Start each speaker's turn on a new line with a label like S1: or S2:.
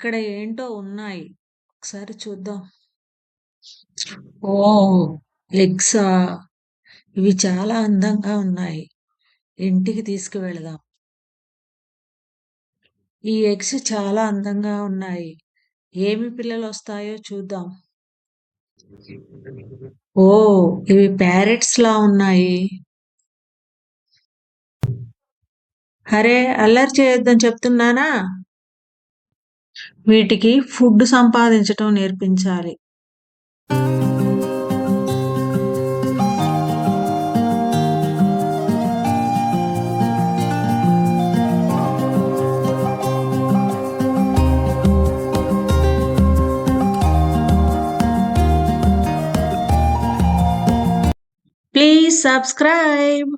S1: ఇక్కడ ఏంటో ఉన్నాయి. ఒకసారి చూద్దాం. ఓహ్! ఎగ్సా? ఇవి చాలా అందంగా ఉన్నాయి. ఇంటికి తీసుకువెళదాం. ఈ ఎగ్స్ చాలా అందంగా ఉన్నాయి. ఏమి పిల్లలొస్తాయో చూద్దాం. ఓహ్! ఇవి ప్యారెట్స్‌లా ఉన్నాయి. అరే! అల్లరి చేయొద్దని చెప్తున్నానా? వీటికి ఫుడ్ సంపాదించటం నేర్పించాలి. Please subscribe.